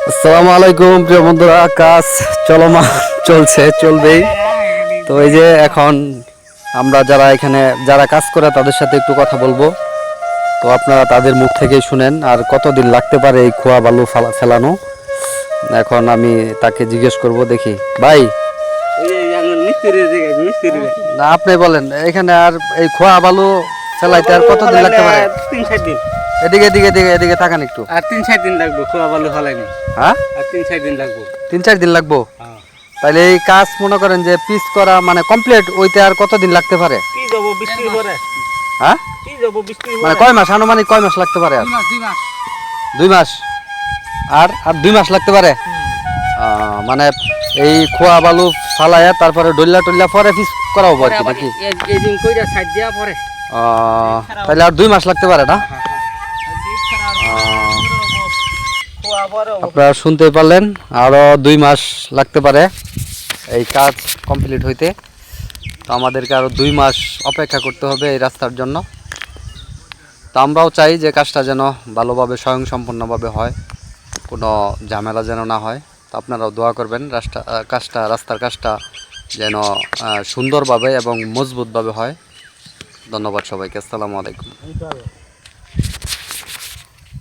আসসালামু আলাইকুম প্রিয় বন্ধুরা, কাজ চলমান চলবেই। তো এই যে এখন আমরা যারা কাজ করে তাদের সাথে একটু কথা বলবো। তো আপনারা তাদের মুখ থেকেই শুনেন আর কতদিন লাগতে পারে এই খোয়া বালু ফেলানো। এখন আমি তাকে জিজ্ঞেস করব, দেখি ভাই। না, আপনি বলেন এখানে আর এই খোয়া বালু ফেলাইতে আর কতদিন লাগতে পারে? 3-4 দিন। এদিকে এদিকে এদিকে এদিকে তাকান একটু। আর 3-4 দিন লাগবে খোয়া বালু ফলাইনি। হ্যাঁ, আর 3-4 দিন লাগবে। 3-4 দিন লাগবো। হ্যাঁ। তাহলে এই কাজ মনে করেন যে পিস করা মানে কমপ্লিট হইতে আর কতদিন লাগতে পারে? কি যাব বৃষ্টির পরে? হ্যাঁ, কি যাব বৃষ্টির মানে পরে? কয় মাস, আনুমানিক কয় মাস লাগতে পারে? আর 2 মাস। 2 মাস। আর 2 মাস লাগতে পারে। মানে এই খোয়া বালু ফালাইয়া তারপরে ডল্লা টল্লা পরে পিস করা হবে আর কি, নাকি? এই দিন কইরা সাইড দিয়া পরে। তাহলে আর 2 মাস লাগতে পারে না? আপনারা শুনতে পারলেন, আরও 2 মাস লাগতে পারে এই কাজ কমপ্লিট হইতে। তো আমাদেরকে আরও 2 মাস অপেক্ষা করতে হবে এই রাস্তার জন্য। তো আমরাও চাই যে কাজটা যেন ভালোভাবে স্বয়ংসম্পূর্ণভাবে হয়, কোনো ঝামেলা যেন না হয়। তো আপনারাও দোয়া করবেন রাস্তার কাজটা যেন সুন্দরভাবে এবং মজবুতভাবে হয়। ধন্যবাদ সবাইকে। আসসালামু আলাইকুম।